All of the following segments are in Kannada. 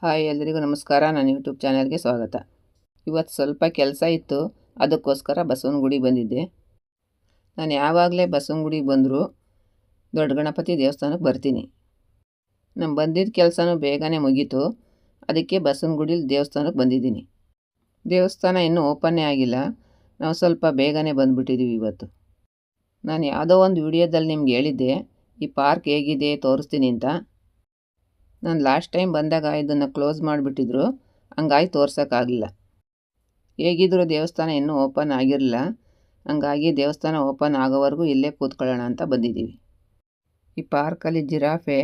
ಹಾಯ್ ಎಲ್ಲರಿಗೂ ನಮಸ್ಕಾರ. ನನ್ನ ಯೂಟ್ಯೂಬ್ ಚಾನಲ್ಗೆ ಸ್ವಾಗತ. ಇವತ್ತು ಸ್ವಲ್ಪ ಕೆಲಸ ಇತ್ತು, ಅದಕ್ಕೋಸ್ಕರ ಬಸವನಗುಡಿ ಬಂದಿದ್ದೆ. ನಾನು ಯಾವಾಗಲೇ ಬಸವನಗುಡಿಗೆ ಬಂದರೂ ದೊಡ್ಡ ಗಣಪತಿ ದೇವಸ್ಥಾನಕ್ಕೆ ಬರ್ತೀನಿ. ನಾನು ಬಂದಿದ್ದ ಕೆಲಸನೂ ಬೇಗನೆ ಮುಗೀತು, ಅದಕ್ಕೆ ಬಸವನಗುಡಿಲಿ ದೇವಸ್ಥಾನಕ್ಕೆ ಬಂದಿದ್ದೀನಿ. ದೇವಸ್ಥಾನ ಇನ್ನೂ ಓಪನ್ನೇ ಆಗಿಲ್ಲ, ನಾವು ಸ್ವಲ್ಪ ಬೇಗನೆ ಬಂದುಬಿಟ್ಟಿದ್ದೀವಿ ಇವತ್ತು. ನಾನು ಯಾವುದೋ ಒಂದು ವಿಡಿಯೋದಲ್ಲಿ ನಿಮ್ಗೆ ಹೇಳಿದ್ದೆ ಈ ಪಾರ್ಕ್ ಹೇಗಿದೆ ತೋರಿಸ್ತೀನಿ ಅಂತ. ನಾನು ಲಾಸ್ಟ್ ಟೈಮ್ ಬಂದಾಗ ಇದನ್ನು ಕ್ಲೋಸ್ ಮಾಡಿಬಿಟ್ಟಿದ್ರು, ಹಂಗಾಗಿ ತೋರ್ಸೋಕ್ಕಾಗಲಿಲ್ಲ. ಹೇಗಿದ್ದರೂ ದೇವಸ್ಥಾನ ಇನ್ನೂ ಓಪನ್ ಆಗಿರಲಿಲ್ಲ, ಹಂಗಾಗಿ ದೇವಸ್ಥಾನ ಓಪನ್ ಆಗೋವರೆಗೂ ಇಲ್ಲೇ ಕೂತ್ಕೊಳ್ಳೋಣ ಅಂತ ಬಂದಿದ್ದೀವಿ. ಈ ಪಾರ್ಕಲ್ಲಿ ಜಿರಾಫೆ,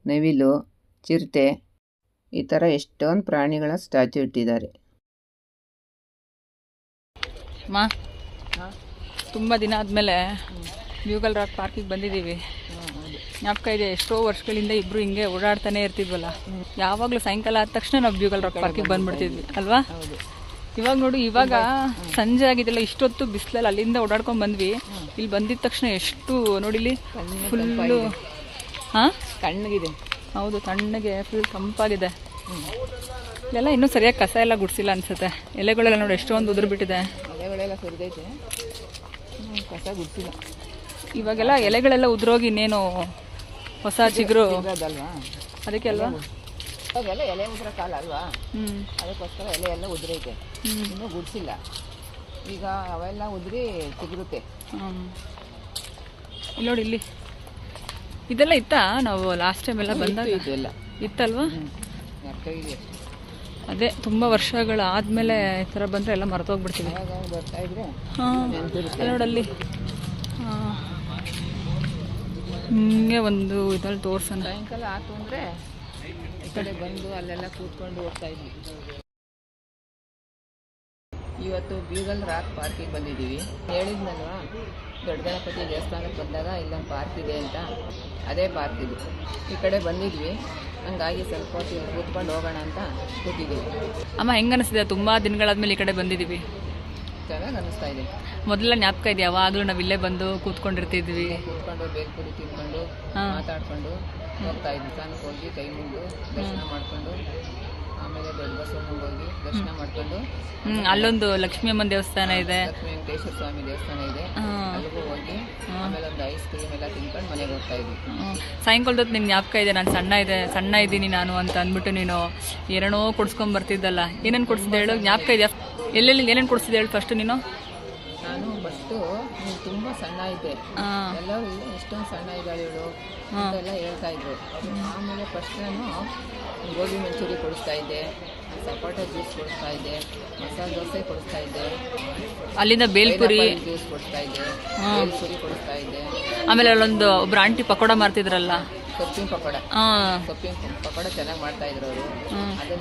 ನವಿಲು, ಚಿರತೆ ಈ ಥರ ಎಷ್ಟೊಂದು ಪ್ರಾಣಿಗಳ ಸ್ಟ್ಯಾಚ್ಯೂ ಇಟ್ಟಿದ್ದಾರೆ. ತುಂಬ ದಿನ ಆದಮೇಲೆ ಬ್ಯೂಗಲ್ ರಾಕ್ ಪಾರ್ಕಿಗೆ ಬಂದಿದ್ದೀವಿ. ಜ್ಞಾಪಕ ಇದೆ, ಎಷ್ಟೋ ವರ್ಷಗಳಿಂದ ಇಬ್ಬರು ಹಿಂಗೆ ಓಡಾಡ್ತಾನೆ ಇರ್ತಿದ್ವಲ್ಲ. ಯಾವಾಗಲೂ ಸಾಯಂಕಾಲ ಆದ ತಕ್ಷಣ ನಾವು ಬ್ಯೂಗಲ್ ರಾಕ್ ಪಾರ್ಕಿಗೆ ಬಂದುಬಿಡ್ತಿದ್ವಿ ಅಲ್ವಾ. ಇವಾಗ ನೋಡು, ಇವಾಗ ಸಂಜೆ ಆಗಿದೆಲ್ಲ, ಇಷ್ಟೊತ್ತು ಬಿಸಿಲಲ್ಲಿ ಅಲ್ಲಿಂದ ಓಡಾಡ್ಕೊಂಡು ಬಂದ್ವಿ. ಇಲ್ಲಿ ಬಂದಿದ ತಕ್ಷಣ ಎಷ್ಟು ನೋಡಿಲಿ ಫುಲ್ಲು ತಣ್ಣಗಿದೆ. ಹೌದು, ತಣ್ಣಗೆ ಫುಲ್ ತಂಪಾಗಿದೆ. ಇಲ್ಲೆಲ್ಲ ಇನ್ನೂ ಸರಿಯಾಗಿ ಕಸ ಎಲ್ಲ ಗುಡಿಸಿಲ್ಲ ಅನ್ಸುತ್ತೆ. ಎಲೆಗಳೆಲ್ಲ ನೋಡಿ ಎಷ್ಟೊಂದು ಉದುರ್ಬಿಟ್ಟಿದೆ. ಎಲೆಗಳೆಲ್ಲ ಸುರಿದೈತೆ, ಕಸ ಗುಡಿಸಿಲ್ಲ. ಇವಾಗೆಲ್ಲ ಎಲೆಗಳೆಲ್ಲ ಉದುರೋಗಿ ಇನ್ನೇನು ಹೊಸ ಚಿಗುರು ಅದಕ್ಕೆ ಅಲ್ವಾ. ಅವೆಲ್ಲ ಎಲೆ ಉದುರೋ ಕಾಲ ಅಲ್ವಾ, ಅದಕ್ಕೋಸ್ಕರ ಎಲೆ ಎಲ್ಲ ಉದುರೈತೆ, ಇನ್ನೂ ಗುಡಿಸಿಲ್ಲ. ಈಗ ಅವೆಲ್ಲ ಉದುರಿ ಚಿಗುರುತ್ತೆ. ಇಲ್ಲಿ ನೋಡಿ, ಇಲ್ಲಿ ಇದೆಲ್ಲ ಇತ್ತಾ? ನಾವು ಲಾಸ್ಟ್ ಟೈಮ್ ಎಲ್ಲ ಬಂದಾಗ ಇದೆಲ್ಲ ಇತ್ತಲ್ವಾ. ಅದೇ ತುಂಬ ವರ್ಷಗಳಾದ್ಮೇಲೆ ಈ ಥರ ಬಂದರೆ ಎಲ್ಲ ಮರೆತೋಗ್ಬಿಡ್ತೀವಿ. ಬರ್ತಾ ಇದ್ರೆ ನೋಡಲ್ಲಿ ಹಿಂಗೆ ಒಂದು ಇದ್ರಲ್ಲಿ ತೋರ್ಸೋಣ. ಸಾಯಂಕಾಲ ಆಯ್ತು ಅಂದರೆ ಈ ಕಡೆ ಬಂದು ಅಲ್ಲೆಲ್ಲ ಕೂತ್ಕೊಂಡು ಹೋಗ್ತಾ ಇದ್ವಿ. ಇವತ್ತು ಬ್ಯೂಗಲ್ ರಾಕ್ ಪಾರ್ಕಿಗೆ ಬಂದಿದ್ದೀವಿ. ಹೇಳಿದ್ನಲ್ವಾ, ದೊಡ್ಡ ಗಣಪತಿ ದೇವಸ್ಥಾನಕ್ಕೆ ಬಂದಾಗ ಇಲ್ಲೊಂದು ಪಾರ್ಕ್ ಇದೆ ಅಂತ, ಅದೇ ಪಾರ್ಕ್ ಇದು. ಈ ಕಡೆ ಬಂದಿದ್ವಿ, ಹಂಗಾಗಿ ಸ್ವಲ್ಪ ಹೊತ್ತು ಕೂತ್ಕೊಂಡು ಹೋಗೋಣ ಅಂತ ಕೂತಿದ್ದೀವಿ. ಅಮ್ಮ, ಹೆಂಗೆ ಅನಿಸ್ತಿದೆ? ತುಂಬ ದಿನಗಳಾದ್ಮೇಲೆ ಈ ಕಡೆ ಬಂದಿದ್ದೀವಿ. ಚೆನ್ನಾಗಿ ಅನ್ನಿಸ್ತಾ ಇದೆ. ಮೊದಲೆಲ್ಲ ಜ್ಞಾಪಕ ಇದೆ, ಯಾವಾಗಲೂ ನಾವು ಇಲ್ಲೇ ಬಂದು ಕೂತ್ಕೊಂಡಿರ್ತಿದ್ವಿ. ಕೂತ್ಕೊಂಡು ಬೇಲ್ಪುರಿ ತಿನ್ಕೊಂಡು ಮಾತಾಡ್ಕೊಂಡು ಹೋಗ್ತಾ ಇದ್ವಿ. ಸ್ಥಾನಕ್ಕೆ ಹೋಗಿ ಕೈ ಮುಗಿದು ದರ್ಶನ ಮಾಡಿಕೊಂಡು ಆಮೇಲೆ ದೊಡ್ಡ ಬಸವನಿಗೆ ಹೋಗಿ ದರ್ಶನ ಮಾಡಿಕೊಂಡು ಅಲ್ಲೊಂದು ಲಕ್ಷ್ಮೀ ಅಮ್ಮನ ದೇವಸ್ಥಾನ ಇದೆ, ಲಕ್ಷ್ಮೀ ವೆಂಕಟೇಶ್ವರ ಸ್ವಾಮಿ ದೇವಸ್ಥಾನ ಇದೆ, ಅಲ್ಲಿಗೂ ಹೋಗಿ ಆಮೇಲೆ ಒಂದು ಐಸ್ ಕ್ರೀಮ್ ಎಲ್ಲ ತಿನ್ಕೊಂಡು ಮನೆಗೆ ಹೋಗ್ತಾ ಇದ್ವಿ. ಸಾಯಂಕಾಲದೊತ್ತು ನಿಮ್ಗೆ ಜ್ಞಾಪಕ ಇದೆ, ನಾನು ಸಣ್ಣ ಇದ್ದೀನಿ ನಾನು ಅಂತ ಅಂದ್ಬಿಟ್ಟು ನೀನು ಏನೇನೋ ಕೊಡ್ಸ್ಕೊಂಡ್ ಬರ್ತಿದ್ದಲ್ಲ. ಏನೇನು ಕೊಡಿಸಿದೆ ಹೇಳು? ಜ್ಞಾಪಕ ಇದೆ? ಎಲ್ಲೆಲ್ಲಿ ಏನೇನು ಕೊಡಿಸಿದೆ ಹೇಳು ಫಸ್ಟ್ ನೀನು? ನಾನು ಫಸ್ಟು ನೀನು ತುಂಬ ಸಣ್ಣ ಇದ್ದೆ, ಎಲ್ಲರೂ ಎಷ್ಟೊಂದು ಸಣ್ಣ ಇದ್ದಾಳೆ ಇವಳು ಅಂತೆಲ್ಲ ಹೇಳ್ತಾ ಇದ್ರು. ಆಮೇಲೆ ಫಸ್ಟ್ ನಾನು ಗೋಬಿ ಮಂಚೂರಿ ಕೊಡಿಸ್ತಾ ಇದ್ದೆ, ಸಪೋಟ ಜ್ಯೂಸ್ ಕೊಡಿಸ್ತಾ ಇದ್ದೆ, ಮಸಾಲೆ ದೋಸೆ ಕೊಡಿಸ್ತಾ ಇದ್ದೆ, ಅಲ್ಲಿಂದ ಬೇಲ್ಪುರಿ ಜ್ಯೂಸ್ ಕೊಡಿಸ್ತಾ ಇದ್ದೆ, ಬೇಲ್ಪುರಿ ಕೊಡಿಸ್ತಾ ಇದ್ದೆ. ಆಮೇಲೆ ಅಲ್ಲೊಂದು ಒಬ್ರು ಆಂಟಿ ಪಕೋಡ ಮಾಡ್ತಿದ್ರಲ್ಲ, ಸೊಪ್ಪಿನ ಪಕೋಡ. ಸೊಪ್ಪಿನ ಪಕೋಡ ಚೆನ್ನಾಗಿ ಮಾಡ್ತಾ ಇದ್ರು ಅವರು.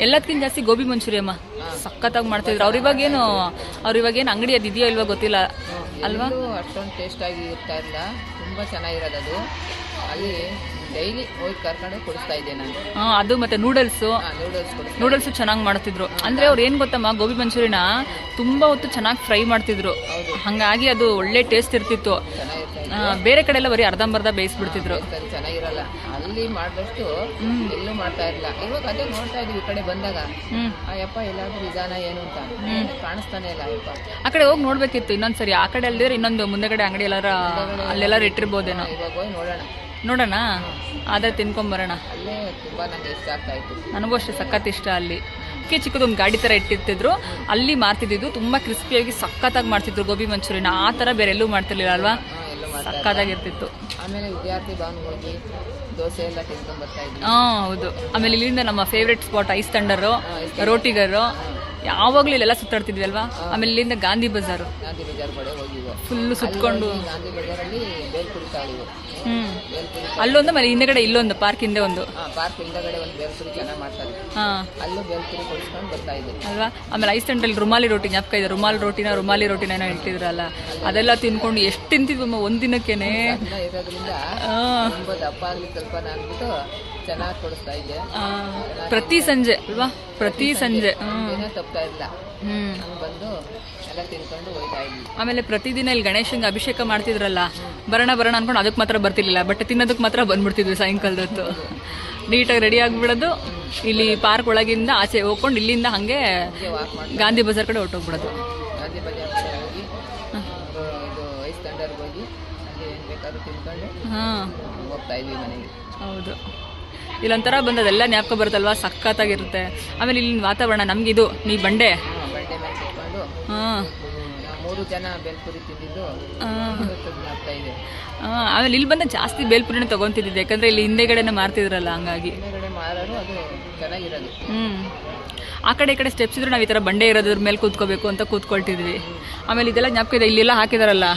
ಎಲ್ಲದಕ್ಕಿಂತ ಜಾಸ್ತಿ ಗೋಬಿ ಮಂಚೂರಿ ಅಮ್ಮ ಸಖತ್ತಾಗಿ ಮಾಡ್ತಿದ್ರು. ಅವ್ರು ಇವಾಗೇನು ಅಂಗಡಿ ಅದು ಇದೆಯೋ ಇಲ್ವಾ ಗೊತ್ತಿಲ್ಲ ಅಲ್ವಾ. ಅಷ್ಟೊಂದು ಟೇಸ್ಟಾಗಿ ಇರ್ತಾ ಇಲ್ಲ, ತುಂಬ ಚೆನ್ನಾಗಿರೋದು ಅದು. ಅಲ್ಲಿ ಡೈಲಿ ಹೋಗಿ ಕರ್ಕೊಂಡು ಕೊಡಿಸ್ತಾ ಇದ್ದೆ ನಾನು. ಅದು ಮತ್ತೆ ನೂಡಲ್ಸ್ ಚೆನ್ನಾಗಿ ಮಾಡ್ತಿದ್ರು. ಅಂದ್ರೆ ಅವ್ರು ಏನ್ ಗೊತ್ತಮ್ಮ, ಗೋಬಿ ಮಂಚೂರಿನ ತುಂಬಾ ಹೊತ್ತು ಚೆನ್ನಾಗಿ ಫ್ರೈ ಮಾಡ್ತಿದ್ರು, ಹಂಗಾಗಿ ಅದು ಒಳ್ಳೆ ಟೇಸ್ಟ್ ಇರ್ತಿತ್ತು. ಬೇರೆ ಕಡೆ ಎಲ್ಲ ಬರೀ ಅರ್ಧಂಬರ್ಧ ಬೇಯಿಸ್ಬಿಡ್ತಿದ್ರು, ಚೆನ್ನಾಗಿರಲ್ಲ. ಅಲ್ಲಿ ಮಾಡಿದಷ್ಟು ಎಲ್ಲೂ ಮಾಡ್ತಾ ಇರಲಿಲ್ಲ. ಇವಾಗ ಅದೇ ನೋಡ್ತಾ ಇದೀವಿ ಈ ಕಡೆ ಬಂದಾಗ, ಅಯ್ಯಪ್ಪ ಎಲ್ಲಾದ್ರೂ ನಿಧಾನ ಏನು ಅಂತ ಕಾಣಿಸ್ತಾನೆ ಇಲ್ಲ ಅಯ್ಯಪ್ಪ. ಆ ಕಡೆ ಹೋಗಿ ನೋಡ್ಬೇಕಿತ್ತು ಇನ್ನೊಂದ್ಸರಿ. ಆ ಕಡೆ ಅಲ್ದಿದ್ರೆ ಇನ್ನೊಂದು ಮುಂದೆಗಡೆ ಅಂಗಡಿ ಅಲ್ಲೆಲ್ಲಾರು ಇಟ್ಟಿರ್ಬೋದೇನೋ. ಇವಾಗ ಹೋಗಿ ನೋಡೋಣ, ಆದ್ರೆ ತಿನ್ಕೊಂಬರೋಣ. ಅಲ್ಲೇ ತುಂಬಾ ನಂಗೆ ಇಷ್ಟ ಆಗ್ತಾ ಇತ್ತು. ನನಗೂ ಅಷ್ಟೇ ಸಖತ್ ಇಷ್ಟ. ಅಲ್ಲಿ ಚಿಕ್ಕದೊಂದು ಗಾಡಿ ಥರ ಇಟ್ಟಿರ್ತಿದ್ರು, ಅಲ್ಲಿ ಮಾಡ್ತಿದ್ದು ತುಂಬಾ ಕ್ರಿಸ್ಪಿಯಾಗಿ ಸಖತ್ತಾಗಿ ಮಾಡ್ತಿದ್ರು ಗೋಬಿ ಮಂಚೂರಿನ. ಆ ಥರ ಬೇರೆ ಎಲ್ಲೂ ಮಾಡ್ತಿರ್ಲಿಲ್ಲ ಅಲ್ವಾ, ಸಖತ್ತಾಗಿರ್ತಿತ್ತು. ಆಮೇಲೆ ವಿದ್ಯಾರ್ಥಿ ಭವನ ಹೋಗಿ ದೋಸೆ ಎಲ್ಲ ತಿನ್ಕೊಂಡ್ ಬರ್ತಾ ಇದ್ವಿ. ಹೌದು. ಆಮೇಲೆ ಇಲ್ಲಿಂದ ನಮ್ಮ ಫೇವ್ರೆಟ್ ಸ್ಪಾಟ್ ಐಸ್ ತಂಡರು, ರೋಟಿಗರು, ಯಾವಾಗಲೂ ಇಲ್ಲೆಲ್ಲ ಸುತ್ತಾಡ್ತಿದ್ವಿ ಅಲ್ವಾ. ಆಮೇಲೆ ಇಲ್ಲಿಂದ ಗಾಂಧಿ ಬಜಾರ್ ಕಡೆ ಹೋಗಿ ಫುಲ್ ಸುತ್ಕೊಂಡು ಗಾಂಧಿ ಬಜಾರಲ್ಲಿ ಬೇಲ್ಪುರಿ ತಾಳಿವು. ಅಲ್ಲೊಂದು, ಆಮೇಲೆ ಹಿಂದೆಗಡೆ ಇಲ್ಲೊಂದು ಪಾರ್ಕ್ ಹಿಂದೆ ಒಂದು ಪಾರ್ಕ್ ಹಿಂದೆಗಡೆ ಒಂದು ಬೇಲ್ಪುರಿ ಚೆನ್ನಾಗಿ ಮಾಡ್ತಾರೆ, ಅಲ್ಲೂ ಬೇಲ್ಪುರಿ ಕೊಡಿಸ್ಕೊಂಡು ಬರ್ತಾ ಇದ್ದೆ ಅಲ್ವಾ. ಆಮೇಲೆ ಐಸ್ ತಂಡಲ್ಲಿ ರುಮಾಲಿ ರೋಟಿ ಜ್ಞಾಪಕ ಇದೆ? ರುಮಾಲಿ ರೋಟಿನ ಏನೋ ಹೇಳ್ತಿದ್ರಲ್ಲ, ಅದೆಲ್ಲ ತಿನ್ಕೊಂಡು ಎಷ್ಟು ತಿಂತಿದ್ವಮ್ಮ ಒಂದಿನಕ್ಕೇನೆ. ಇರೋದ್ರಿಂದ ತುಂಬ ದಪ್ಪ ಆಗ್ಲಿ ಸ್ವಲ್ಪ ಅಂದ್ಬಿಟ್ಟು ಚೆನ್ನಾಗಿ ಕೊಡಿಸ್ತಾ ಇದ್ದೆ ಪ್ರತಿ ಸಂಜೆ ಅಲ್ವಾ, ಪ್ರತಿ ಸಂಜೆ ತಪ್ತಾ ಇಲ್ಲ. ಬಂದು ಎಲ್ಲ ತಿನ್ಕೊಂಡು ಹೋಗ್ತಾ ಇದ್ವಿ. ಆಮೇಲೆ ಪ್ರತಿದಿನ ಇಲ್ಲಿ ಗಣೇಶಂಗೆ ಅಭಿಷೇಕ ಮಾಡ್ತಿದ್ರಲ್ಲ, ಬರೋಣ ಅನ್ಕೊಂಡು ಅದಕ್ಕೆ ಮಾತ್ರ ಬರ್ತಿರ್ಲಿಲ್ಲ, ಬಟ್ ತಿನ್ನೋದಕ್ಕೆ ಮಾತ್ರ ಬಂದ್ಬಿಡ್ತಿದ್ವಿ ಸಾಯಂಕಾಲದೊತ್ತು. ನೀಟಾಗಿ ರೆಡಿ ಆಗಿಬಿಡೋದು, ಇಲ್ಲಿ ಪಾರ್ಕ್ ಒಳಗಿಂದ ಆಚೆ ಹೋಗ್ಕೊಂಡು ಇಲ್ಲಿಂದ ಹಾಗೆ ವಾಕ್ ಮಾಡಿ ಗಾಂಧಿ ಬಜಾರ್ ಕಡೆ ಹೊರಟೋಗ್ಬಿಡೋದು. ಗಾಂಧಿ ಬಜಾರ್ ಕಡೆ ಹೋಗಿ ಇದು ಐಸ್ ತಂಡರ್ಗೆ ಹೋಗಿ ಅಲ್ಲಿ ಏನು ಬೇಕಾದ್ರೂ ತಿನ್ಕೊಂಡು ಹಾಂ ಹೋಗ್ತಾ ಇದ್ವಿ ಮನೆಗೆ. ಹೌದು, ಇಲ್ಲೊಂಥರ ಬಂದದೆಲ್ಲ ಜ್ಞಾಪಕ ಬರುತ್ತಲ್ವಾ, ಸಖತ್ತಾಗಿರುತ್ತೆ. ಆಮೇಲೆ ಇಲ್ಲಿನ ವಾತಾವರಣ ನಮಗಿದು ನೀ ಬಂಡೆ ಬಂಡೆ ಮೇಲೆ ಕುತ್ಕೊಂಡು ಹಾಂ ನಾವು 3 ಜನ ಬೇಲ್ಪುರಿ ತಿಂದಿದ್ದು ಜ್ಞಾಪಕ ಇದೆ. ಆಮೇಲೆ ಇಲ್ಲಿ ಬಂದ ಜಾಸ್ತಿ ಬೇಲ್ಪುರಿನ ತೊಗೊತಿದ್ದೆ, ಯಾಕಂದರೆ ಇಲ್ಲಿ ಹಿಂದೆಗಡೆನೇ ಮಾರ್ತಿದ್ರಲ್ಲ ಹಂಗಾಗಿ. ಹಿಂದೆಗಡೆ ಮಾರೋರು ಅದು ಚೆನ್ನಾಗಿರೋದು. ಆ ಕಡೆ ಈ ಕಡೆ ಸ್ಟೆಪ್ಸ್ ಇದ್ರೆ ನಾವು ಈ ಥರ ಬಂಡೆ ಇರೋದ್ರ ಮೇಲೆ ಕೂತ್ಕೋಬೇಕು ಅಂತ ಕೂತ್ಕೊಳ್ತಿದ್ವಿ. ಆಮೇಲೆ ಇದೆಲ್ಲ ಜ್ಞಾಪಕ ಇದೆ, ಇಲ್ಲೆಲ್ಲ ಹಾಕಿದಾರಲ್ಲ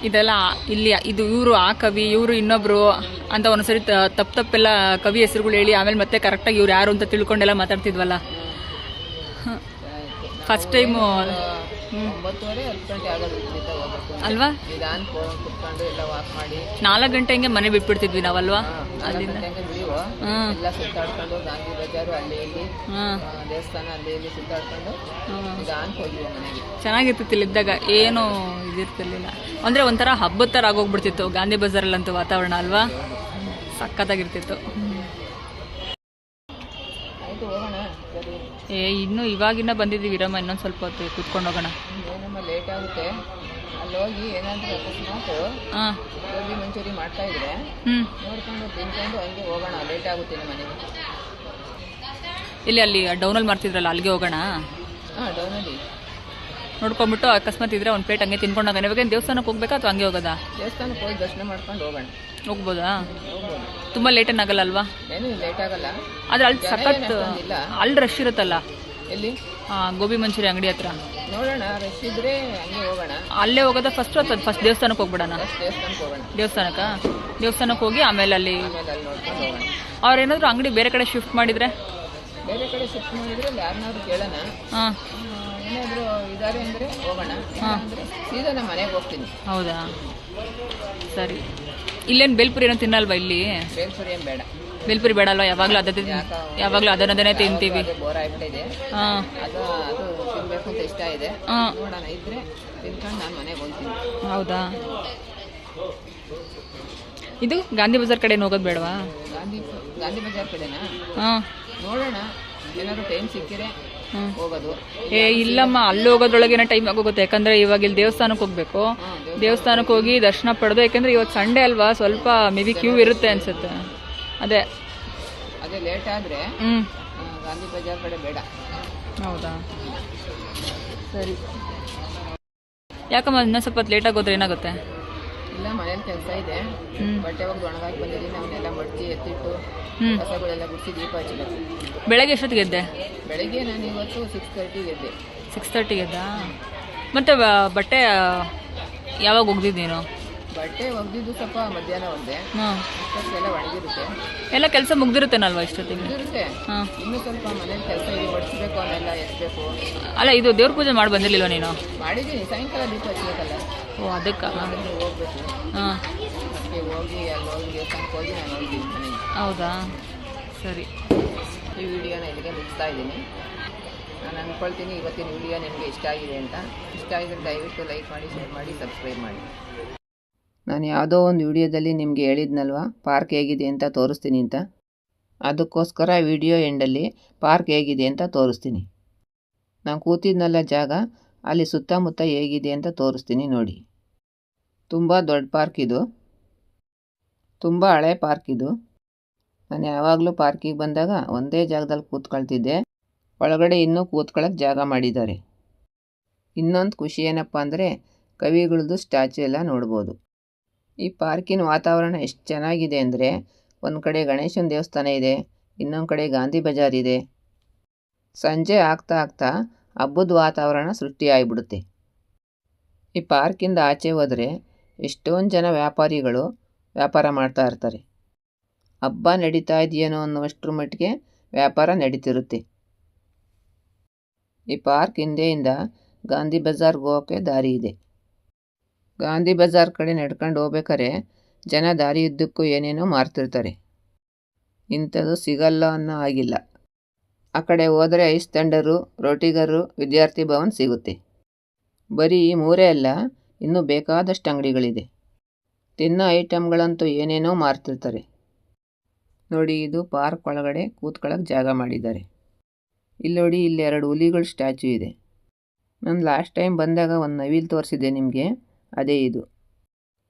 ಇದೆಲ್ಲ, ಇಲ್ಲಿ ಇದು ಇವರು ಆ ಕವಿ, ಇವರು ಇನ್ನೊಬ್ರು ಅಂತ ಒಂದ್ಸರಿ ತಪ್ಪೆಲ್ಲ ಕವಿ ಹೆಸರುಗಳು ಹೇಳಿ ಆಮೇಲೆ ಮತ್ತೆ ಕರೆಕ್ಟಾಗಿ ಇವ್ರು ಯಾರು ಅಂತ ತಿಳ್ಕೊಂಡೆಲ್ಲ ಮಾತಾಡ್ತಿದ್ವಲ್ಲ. ಫಸ್ಟ್ ಟೈಮು 9:30 10 ಗಂಟೆ ಆಗೋದು ಇಲ್ಲಿಂದ ಹೋಗ್ಬೇಕು ಅಲ್ವಾ, ನಿಧಾನ ಕುತ್ಕೊಂಡು ಎಲ್ಲ ವಾಕ್ ಮಾಡಿ 4 ಗಂಟೆ ಹಿಂಗೆ ಮನೆ ಬಿಟ್ಬಿಡ್ತಿದ್ವಿ ನಾವಲ್ವಾ. ಅಲ್ಲಿಂದ ಬಿಡುವ ಎಲ್ಲ ಸುತ್ತಾಡ್ಕೊಂಡು ಗಾಂಧಿ ಬಜಾರು ಅಲ್ಲಿ ಇಲ್ಲಿ ದೇವಸ್ಥಾನ ಅಲ್ಲಿ ಇಲ್ಲಿ ಸುತ್ತಾಡ್ಕೊಂಡು ನಿಧಾನ ಹೋಗಿವ ಮನೆಗೆ. ಚೆನ್ನಾಗಿರ್ತಿತ್ತು ಇಲ್ಲಿದ್ದಾಗ, ಏನು ಇದಿರ್ತಿರ್ಲಿಲ್ಲ. ಅಂದರೆ ಒಂಥರ ಹಬ್ಬದ ಥರ ಆಗೋಗ್ಬಿಡ್ತಿತ್ತು ಗಾಂಧಿ ಬಜಾರಲ್ಲಂತೂ ವಾತಾವರಣ ಅಲ್ವಾ, ಸಖತ್ತಾಗಿರ್ತಿತ್ತು. ಆಯಿತು ಹೋಗೋಣ. ಸರಿ ಇನ್ನೂ ಇವಾಗಿನ್ನ ಬಂದಿದ್ದೀವಿ ಇರಮ್ಮ, ಇನ್ನೊಂದು ಸ್ವಲ್ಪ ಹೊತ್ತು ಕೂತ್ಕೊಂಡು ಹೋಗೋಣ. ಏನಮ್ಮ ಲೇಟ್ ಆಗುತ್ತೆ, ಅಲ್ಲಿ ಹೋಗಿ ಏನಾದರೂ ಅಕಸ್ಮಾತ್ ಗೋಬಿ ಮಂಚೂರಿ ಮಾಡ್ತಾ ಇದ್ರೆ ನೋಡ್ಕೊಂಡು ತಿನ್ಕೊಂಡು ಹಂಗೆ ಹೋಗೋಣ. ಲೇಟ್ ಆಗುತ್ತೆ ನಮ್ಮ ಮನೆಗೆ. ಇಲ್ಲಿ ಅಲ್ಲಿ ಡೌನಲ್ಲಿ ಮಾಡ್ತಿದ್ರಲ್ಲ ಅಲ್ಲಿಗೆ ಹೋಗೋಣ. ಡೌನಲ್ಲಿ ನೋಡ್ಕೊಂಬಿಟ್ಟು ಅಕಸ್ಮಾತ್ ಇದ್ರೆ ಒಂದು ಪ್ಲೇಟ್ ಹಂಗೆ ತಿನ್ಕೊಂಡು ಹೋಗೋಣ. ಇವಾಗ ದೇವಸ್ಥಾನಕ್ಕೆ ಹೋಗ್ಬೇಕಾ ಅಥವಾ ಹಂಗೆ ಹೋಗೋದಾ? ದೇವಸ್ಥಾನಕ್ಕೆ ಹೋಗಿ ದರ್ಶನ ಮಾಡ್ಕೊಂಡು ಹೋಗೋಣ. ಹೋಗ್ಬೋದಾ? ಹೋಗ್ಬೋದು, ತುಂಬ ಲೇಟ್ ಏನಾಗಲ್ಲ ಅಲ್ವಾ? ಏನು ಲೇಟ್ ಆಗಲ್ಲ. ಆದರೆ ಅಲ್ಲಿ ಸಖತ್ ಅಲ್ಲಿ ರಶ್ ಇರುತ್ತಲ್ಲ, ಎಲ್ಲಿ ಗೋಬಿ ಮಂಚೂರಿ ಅಂಗಡಿ ಹತ್ರ. ನೋಡೋಣ, ರಶ್ ಇದ್ರೆ ಹಂಗೆ ಹೋಗೋಣ. ಅಲ್ಲೇ ಹೋಗೋದಾ ಫಸ್ಟ್ ಅಥವಾ ಫಸ್ಟ್ ದೇವಸ್ಥಾನಕ್ಕೆ ಹೋಗ್ಬಿಡೋಣ? ದೇವಸ್ಥಾನಕ್ಕೆ ಹೋಗೋಣ. ದೇವಸ್ಥಾನಕ್ಕೆ ಹೋಗಿ ಆಮೇಲೆ ಅಲ್ಲಿ ನೋಡ್ಕೊಂಡು ಹೋಗೋಣ. ಅವ್ರೇನಾದರೂ ಅಂಗಡಿ ಬೇರೆ ಕಡೆ ಶಿಫ್ಟ್ ಮಾಡಿದರೆ, ಬೇರೆ ಕಡೆ ಶಿಫ್ಟ್ ಮಾಡಿದ್ರೆ ಅಲ್ಲಿ ಯಾರನ್ನಾದ್ರು ಕೇಳೋಣ. ಏನಾದರೂ ಇದ್ದಾರೆ ಅಂದರೆ ಹೋಗೋಣ, ಅಂದರೆ ಸೀದಾ ನಮ್ಮ ಮನೆಗೆ ಹೋಗ್ತೀನಿ. ಹೌದಾ, ಸರಿ. ಇಲ್ಲೇನು ಬೇಲ್ಪುರಿ ಏನೋ ತಿನ್ನಲ್ವಾ ಇಲ್ಲಿ? ಬೇಲ್ಪುರಿ ಏನು ಬೇಡ. ಬೇಲ್ಪುರಿ ಬೇಡ ಅಲ್ವಾ? ಯಾವಾಗಲೂ ಅದನ್ನದೇ ತಿಂತೀವಿ. ಬೋರ್ ಆಗಿಬಿಟ್ಟಿದೆ. ಅದು ತಿನ್ನಬೇಕು ಅಂತ ಇಷ್ಟ ಇದೆ. ನೋಡೋಣ, ಇದ್ರೆ ತಿನ್ಕೊಂಡು ನಾನು ಮನೆಗೆ ಹೋಗ್ತೀನಿ. ಹೌದಾ, ಇದು ಗಾಂಧಿ ಬಜಾರ್ ಕಡೆ ಹೋಗೋದು ಬೇಡವಾ? ಗಾಂಧಿ ಬಜಾರ್ ಕಡೆನಾ? ನೋಡೋಣ, ಏನಾದ್ರು ಟೈಮ್ ಸಿಕ್ಕಿದ್ರೆ ಹೋಗೋದು. ಇಲ್ಲಮ್ಮ, ಅಲ್ಲಿ ಹೋಗೋದ್ರೊಳಗೇನೋ ಟೈಮ್ ಆಗೋಗುತ್ತೆ. ಯಾಕಂದ್ರೆ ಇವಾಗ ಇಲ್ಲಿ ದೇವಸ್ಥಾನಕ್ಕೆ ಹೋಗ್ಬೇಕು. ದೇವಸ್ಥಾನಕ್ಕೆ ಹೋಗಿ ದರ್ಶನ ಪಡೆದು, ಯಾಕಂದ್ರೆ ಇವತ್ತು ಸಂಡೇ ಅಲ್ವಾ, ಸ್ವಲ್ಪ ಮೇ ಬಿ ಕ್ಯೂ ಇರುತ್ತೆ ಅನ್ಸುತ್ತೆ. ಅದೇ ಲೇಟ್ ಆದರೆ ಗಾಂಧಿ ಬಜಾರ್ ಕಡೆ ಬೇಡ. ಹೌದಾ, ಸರಿ. ಯಾಕಮ್ಮ ಇನ್ನೂ ಸ್ವಲ್ಪ ಲೇಟ್ ಆಗೋದ್ರೆ ಏನಾಗುತ್ತೆ? ಇಲ್ಲ, ಮನೇಲಿ ಕೆಲಸ ಇದೆ. ಬಟ್ಟೆ ಹೋಗಿ ಒಣಗಾಗಿ ಬಂದಿದ್ದೀನಿ. ಅವನ್ನೆಲ್ಲ ಮಡ್ಚಿ ಎತ್ತಿಟ್ಟು ಕಸಗಳೆಲ್ಲ ಗುಡಿಸಿ ದೀಪ ಹಚ್ಚಬೇಕು. ಬೆಳಗ್ಗೆ ಎಷ್ಟೊತ್ತಿಗೆ ಎದ್ದೆ? ಬೆಳಗ್ಗೆ ನಾನು ಇವತ್ತು 6:30 ಎದ್ದೆ. 6:30 ಎದ್ದಾ? ಮತ್ತು ಬಟ್ಟೆ ಯಾವಾಗ ಒಗ್ದಿದ್ದು ನೀನು? ಬಟ್ಟೆ ಒಗ್ದಿದ್ದು ಸ್ವಲ್ಪ ಮಧ್ಯಾಹ್ನ ಒಗ್ದೆ. ಎಲ್ಲ ಒಣಗಿರುತ್ತೆ. ಎಲ್ಲ ಕೆಲಸ ಮುಗ್ದಿರುತ್ತೇನಲ್ವಾ ಇಷ್ಟೊತ್ತಿಗೆ? ಇರುತ್ತೆ. ಇನ್ನೂ ಸ್ವಲ್ಪ ಮನೇಲಿ ಕೆಲಸ ಇದೆ, ಬಡಿಸ್ಬೇಕು, ಅವನ್ನೆಲ್ಲ ಎತ್ತಬೇಕು. ಅಲ್ಲ, ಇದು ದೇವ್ರ ಪೂಜೆ ಮಾಡಿ ಬಂದಿರಲಿಲ್ವ ನೀನು? ಮಾಡಿದ್ದೀನಿ, ಸಾಯಂಕಾಲ ದೀಪ ಹಚ್ಚಬೇಕಲ್ಲ. ಓ, ಅದಕ್ಕೆ ಹೋಗ್ಬೇಕು. ಅದಕ್ಕೆ ಹೋಗಿ ಅಲ್ಲಿ ಹೋಗಿ ದೇವಸ್ಥಾನಕ್ಕೆ ಹೋಗಿ ನಾನು ಹೋಗ್ತೀನಿ ಮನೆಗೆ. ಹೌದಾ, ಸರಿ. ಈ ವಿಡಿಯೋನ ಇಲ್ಲಿಗೆ ಮುಗಿಸ್ತಾ ಇದ್ದೀನಿ. ನಾನು ಅಂದ್ಕೊಳ್ತೀನಿ ಇವತ್ತಿನ ವಿಡಿಯೋ ನಿಮಗೆ ಇಷ್ಟ ಆಗಿದೆ ಅಂತ. ಇಷ್ಟ ಆಗಿದ್ರೆ ದಯವಿಟ್ಟು ಲೈಕ್ ಮಾಡಿ, ಶೇರ್ ಮಾಡಿ, ಸಬ್ಸ್ಕ್ರೈಬ್ ಮಾಡಿ. ನಾನು ಯಾವುದೋ ಒಂದು ವಿಡಿಯೋದಲ್ಲಿ ನಿಮಗೆ ಹೇಳಿದ್ನಲ್ವ ಪಾರ್ಕ್ ಹೇಗಿದೆ ಅಂತ ತೋರಿಸ್ತೀನಿ ಅಂತ. ಅದಕ್ಕೋಸ್ಕರ ವಿಡಿಯೋ ಎಂಡಲ್ಲಿ ಪಾರ್ಕ್ ಹೇಗಿದೆ ಅಂತ ತೋರಿಸ್ತೀನಿ. ನಾನು ಕೂತಿದ್ನಲ್ಲ ಜಾಗ, ಅಲ್ಲಿ ಸುತ್ತಮುತ್ತ ಹೇಗಿದೆ ಅಂತ ತೋರಿಸ್ತೀನಿ ನೋಡಿ. ತುಂಬ ದೊಡ್ಡ ಪಾರ್ಕ್ ಇದು, ತುಂಬ ಹಳೆ ಪಾರ್ಕ್ ಇದು. ನಾನು ಯಾವಾಗಲೂ ಪಾರ್ಕಿಗೆ ಬಂದಾಗ ಒಂದೇ ಜಾಗದಲ್ಲಿ ಕೂತ್ಕೊಳ್ತಿದ್ದೆ. ಒಳಗಡೆ ಇನ್ನೂ ಕೂತ್ಕೊಳ್ಳೋಕ್ಕೆ ಜಾಗ ಮಾಡಿದ್ದಾರೆ. ಇನ್ನೊಂದು ಖುಷಿ ಏನಪ್ಪ ಅಂದರೆ ಕವಿಗಳದ್ದು ಸ್ಟ್ಯಾಚು ಎಲ್ಲ ನೋಡ್ಬೋದು. ಈ ಪಾರ್ಕಿನ ವಾತಾವರಣ ಎಷ್ಟು ಚೆನ್ನಾಗಿದೆ ಅಂದರೆ, ಒಂದು ಕಡೆ ಗಣೇಶನ ದೇವಸ್ಥಾನ ಇದೆ, ಇನ್ನೊಂದು ಕಡೆ ಗಾಂಧಿ ಬಜಾರ್ ಇದೆ. ಸಂಜೆ ಆಗ್ತಾ ಆಗ್ತಾ ಹಬ್ಬದ ವಾತಾವರಣ ಸೃಷ್ಟಿಯಾಗಿಬಿಡುತ್ತೆ. ಈ ಪಾರ್ಕಿಂದ ಆಚೆ ಹೋದರೆ ಎಷ್ಟೊಂದು ಜನ ವ್ಯಾಪಾರಿಗಳು ವ್ಯಾಪಾರ ಮಾಡ್ತಾ ಇರ್ತಾರೆ. ಹಬ್ಬ ನಡೀತಾ ಇದೆಯೇನೋ ಅನ್ನುವಷ್ಟರ ಮಟ್ಟಿಗೆ ವ್ಯಾಪಾರ ನಡೀತಿರುತ್ತೆ. ಈ ಪಾರ್ಕ್ ಹಿಂದೆಯಿಂದ ಗಾಂಧಿ ಬಜಾರ್ಗೆ ಹೋಗೋಕ್ಕೆ ದಾರಿ ಇದೆ. ಗಾಂಧಿ ಬಜಾರ್ ಕಡೆ ನಡ್ಕೊಂಡು ಹೋಗ್ಬೇಕಾರೆ ಜನ ದಾರಿಯುದ್ದಕ್ಕೂ ಏನೇನೋ ಮಾರ್ತಿರ್ತಾರೆ. ಇಂಥದ್ದು ಸಿಗಲ್ಲ ಅನ್ನೋ ಆಗಿಲ್ಲ. ಆ ಕಡೆ ಹೋದರೆ ಐಸ್ ತಂಡರು, ರೋಟಿಗರು, ವಿದ್ಯಾರ್ಥಿ ಭವನ್ ಸಿಗುತ್ತೆ. ಬರೀ ಈ ಮೂರೇ ಅಲ್ಲ, ಇನ್ನೂ ಬೇಕಾದಷ್ಟು ಅಂಗಡಿಗಳಿದೆ. ತಿನ್ನೋ ಐಟಮ್ಗಳಂತೂ ಏನೇನೋ ಮಾರ್ತಿರ್ತಾರೆ. ನೋಡಿ, ಇದು ಪಾರ್ಕ್ ಒಳಗಡೆ ಕೂತ್ಕೊಳ್ಳೋಕೆ ಜಾಗ ಮಾಡಿದ್ದಾರೆ. ಇಲ್ಲಿ ನೋಡಿ, ಇಲ್ಲಿ 2 ಹುಲಿಗಳ ಸ್ಟ್ಯಾಚು ಇದೆ. ನಾನು ಲಾಸ್ಟ್ ಟೈಮ್ ಬಂದಾಗ ಒಂದು ನವಿಲು ತೋರಿಸಿದ್ದೆ ನಿಮಗೆ, ಅದೇ ಇದು.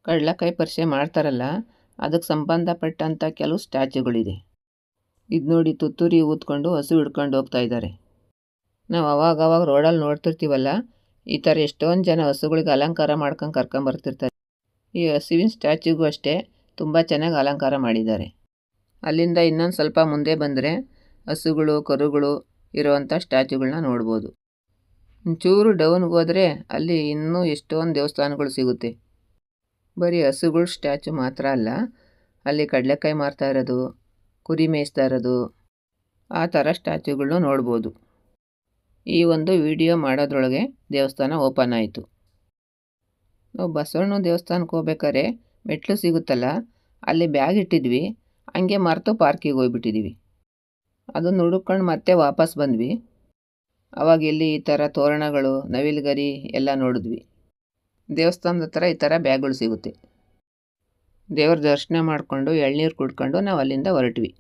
ಕಡಲೆಕಾಯಿ ಪರಿಷೆ ಮಾಡ್ತಾರಲ್ಲ, ಅದಕ್ಕೆ ಸಂಬಂಧಪಟ್ಟಂಥ ಕೆಲವು ಸ್ಟ್ಯಾಚುಗಳಿದೆ. ಇದು ನೋಡಿ, ತುತ್ತೂರಿ ಊದ್ಕೊಂಡು ಹಸು ಹಿಡ್ಕೊಂಡು ಹೋಗ್ತಾ ಇದ್ದಾರೆ. ನಾವು ಅವಾಗವಾಗ ರೋಡಲ್ಲಿ ನೋಡ್ತಿರ್ತೀವಲ್ಲ, ಈ ಥರ ಎಷ್ಟೊಂದು ಜನ ಹಸುಗಳಿಗೆ ಅಲಂಕಾರ ಮಾಡ್ಕೊಂಡು ಕರ್ಕೊಂಬರ್ತಿರ್ತಾರೆ. ಈ ಹಸುವಿನ ಸ್ಟ್ಯಾಚ್ಯೂಗೂ ಅಷ್ಟೇ ತುಂಬ ಚೆನ್ನಾಗಿ ಅಲಂಕಾರ ಮಾಡಿದ್ದಾರೆ. ಅಲ್ಲಿಂದ ಇನ್ನೊಂದು ಸ್ವಲ್ಪ ಮುಂದೆ ಬಂದರೆ ಹಸುಗಳು, ಕರುಗಳು ಇರುವಂಥ ಸ್ಟ್ಯಾಚ್ಯೂಗಳನ್ನ ನೋಡ್ಬೋದು. ಒಂಚೂರು ಡೌನ್ಗೆ ಹೋದರೆ ಅಲ್ಲಿ ಇನ್ನೂ ಎಷ್ಟೊಂದು ದೇವಸ್ಥಾನಗಳು ಸಿಗುತ್ತೆ. ಬರೀ ಹಸುಗಳ ಸ್ಟ್ಯಾಚು ಮಾತ್ರ ಅಲ್ಲ, ಅಲ್ಲಿ ಕಡಲೆಕಾಯಿ ಮಾರ್ತಾ ಇರೋದು, ಕುರಿ ಮೇಯಿಸ್ತಾ ಇರೋದು, ಆ ಥರ ಸ್ಟ್ಯಾಚ್ಯೂಗಳನ್ನೂ ನೋಡ್ಬೋದು. ಈ ಒಂದು ವಿಡಿಯೋ ಮಾಡೋದ್ರೊಳಗೆ ದೇವಸ್ಥಾನ ಓಪನ್ ಆಯಿತು. ನಾವು ಬಸವಣ್ಣ ದೇವಸ್ಥಾನಕ್ಕೆ ಹೋಗ್ಬೇಕಾದ್ರೆ ಮೆಟ್ಲು ಸಿಗುತ್ತಲ್ಲ, ಅಲ್ಲಿ ಬ್ಯಾಗ್ ಇಟ್ಟಿದ್ವಿ, ಹಂಗೆ ಮರೆತು ಪಾರ್ಕಿಗೆ ಹೋಗ್ಬಿಟ್ಟಿದ್ದೀವಿ. ಅದನ್ನು ಹುಡುಕೊಂಡು ಮತ್ತೆ ವಾಪಸ್ ಬಂದ್ವಿ. ಅವಾಗ ಇಲ್ಲಿ ಈ ಥರ ತೋರಣಗಳು, ನವಿಲುಗರಿ ಎಲ್ಲ ನೋಡಿದ್ವಿ. ದೇವಸ್ಥಾನದ ಹತ್ರ ಈ ಥರ ಬ್ಯಾಗ್ಗಳು ಸಿಗುತ್ತೆ. ದೇವ್ರ ದರ್ಶನ ಮಾಡಿಕೊಂಡು ಎಳ್ನೀರು ಕುಡ್ಕೊಂಡು ನಾವು ಅಲ್ಲಿಂದ ಹೊರಟ್ವಿ.